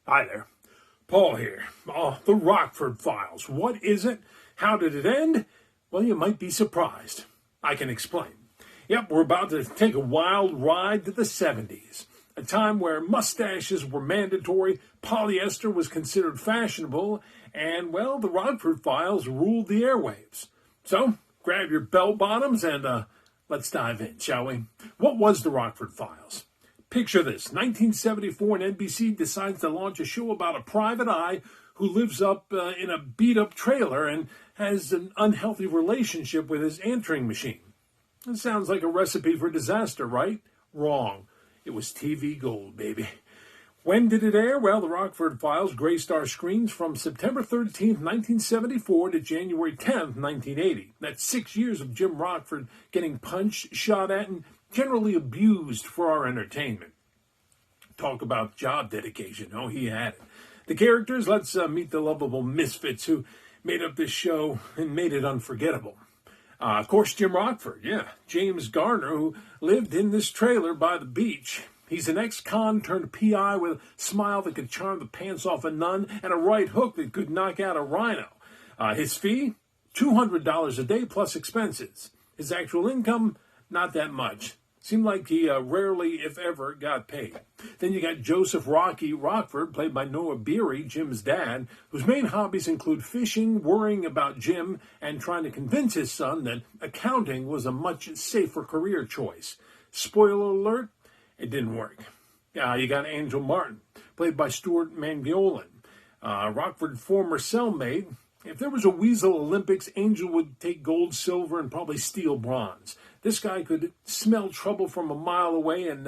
Hi there. Paul here. The Rockford Files. What is it? How did it end? Well, you might be surprised. I can explain. Yep, we're about to take a wild ride to the 70s, a time where mustaches were mandatory, polyester was considered fashionable, and, well, the Rockford Files ruled the airwaves. So, grab your bell bottoms and let's dive in, shall we? What was the Rockford Files? Picture this, 1974, and NBC decides to launch a show about a private eye who lives up in a beat-up trailer and has an unhealthy relationship with his answering machine. It sounds like a recipe for disaster, right? Wrong. It was TV gold, baby. When did it air? Well, the Rockford Files graced our screens from September 13th, 1974 to January 10th, 1980. That's 6 years of Jim Rockford getting punched, shot at, and generally abused for our entertainment. Talk about job dedication. Oh, he had it. The characters, let's meet the lovable misfits who made up this show and made it unforgettable. Of course, Jim Rockford, yeah. James Garner, who lived in this trailer by the beach. He's an ex-con turned PI with a smile that could charm the pants off a nun and a right hook that could knock out a rhino. His fee, $200 a day plus expenses. His actual income, not that much. Seemed like he rarely, if ever, got paid. Then you got Joseph Rocky Rockford, played by Noah Beery, Jim's dad, whose main hobbies include fishing, worrying about Jim, and trying to convince his son that accounting was a much safer career choice. Spoiler alert, it didn't work. You got Angel Martin, played by Stuart Mangiolin, Rockford's former cellmate. If there was a Weasel Olympics, Angel would take gold, silver, and probably steal bronze. This guy could smell trouble from a mile away and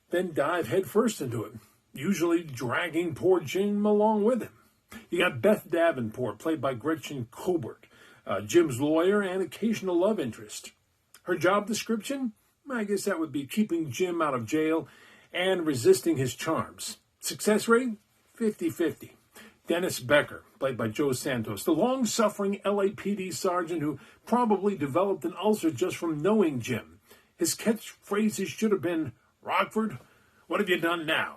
then dive headfirst into it, usually dragging poor Jim along with him. You got Beth Davenport, played by Gretchen Colbert, Jim's lawyer and occasional love interest. Her job description? I guess that would be keeping Jim out of jail and resisting his charms. Success rate? 50-50. Dennis Becker, played by Joe Santos, the long-suffering LAPD sergeant who probably developed an ulcer just from knowing Jim. His catchphrases should have been, "Rockford, what have you done now?"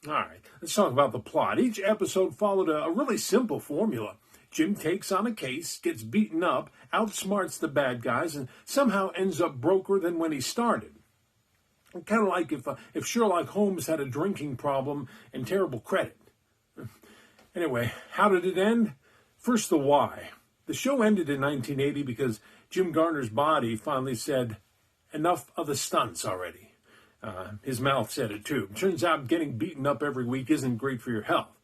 All right, let's talk about the plot. Each episode followed a really simple formula. Jim takes on a case, gets beaten up, outsmarts the bad guys, and somehow ends up broker than when he started. Kind of like if Sherlock Holmes had a drinking problem and terrible credit. Anyway, how did it end? First, the why. The show ended in 1980 because Jim Garner's body finally said, enough of the stunts already. His mouth said it too. Turns out getting beaten up every week isn't great for your health.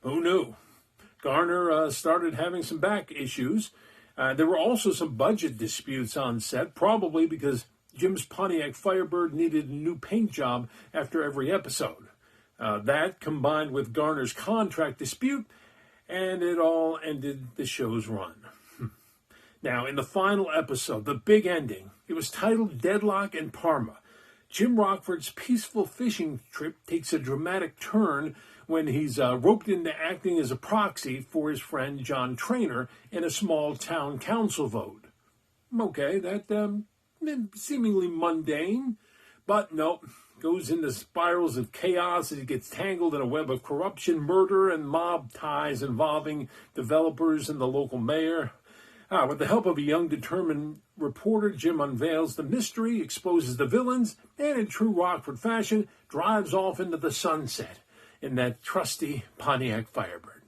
Who knew? Garner started having some back issues. There were also some budget disputes on set, probably because Jim's Pontiac Firebird needed a new paint job after every episode. That combined with Garner's contract dispute, and it all ended the show's run. Now, in the final episode, the big ending, it was titled Deadlock in Parma. Jim Rockford's peaceful fishing trip takes a dramatic turn when he's roped into acting as a proxy for his friend John Traynor in a small town council vote. Okay, that seemingly mundane, but no, goes into spirals of chaos as he gets tangled in a web of corruption, murder, and mob ties involving developers and the local mayor. With the help of a young, determined reporter, Jim unveils the mystery, exposes the villains, and in true Rockford fashion, drives off into the sunset in that trusty Pontiac Firebird.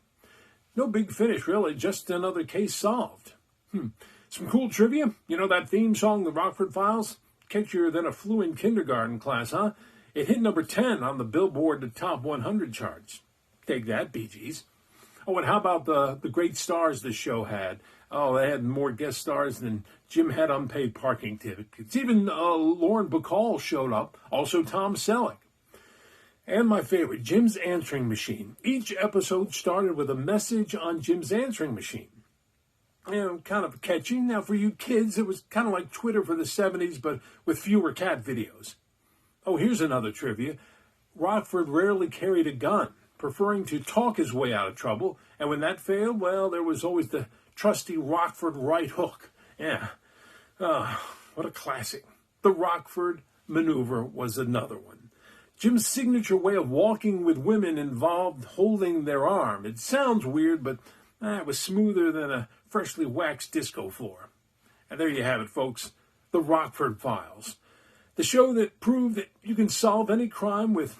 No big finish, really, just another case solved. Some cool trivia. You know that theme song, The Rockford Files? Catchier than a flu in kindergarten class, huh? It hit number 10 on the Billboard Top 100 charts. Take that, Bee Gees. Oh, and how about the great stars this show had? Oh, they had more guest stars than Jim had unpaid parking tickets. Even Lauren Bacall showed up, also Tom Selleck. And my favorite, Jim's answering machine. Each episode started with a message on Jim's answering machine. Kind of catchy. Now, for you kids, it was kind of like Twitter for the 70s, but with fewer cat videos. Oh, here's another trivia. Rockford rarely carried a gun, preferring to talk his way out of trouble. And when that failed, well, there was always the trusty Rockford right hook. Yeah. What a classic. The Rockford maneuver was another one. Jim's signature way of walking with women involved holding their arm. It sounds weird, but it was smoother than a freshly waxed disco floor. And there you have it, folks. The Rockford Files. The show that proved that you can solve any crime with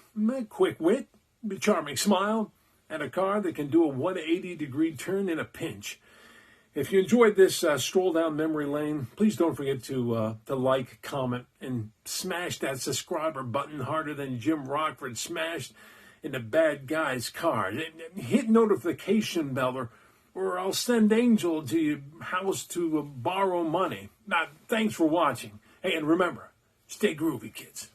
quick wit, a charming smile, and a car that can do a 180-degree turn in a pinch. If you enjoyed this stroll down memory lane, please don't forget to like, comment, and smash that subscriber button harder than Jim Rockford smashed in the bad guy's car. Hit notification bell, or I'll send Angel to your house to borrow money. Thanks for watching. Hey, and remember, stay groovy, kids.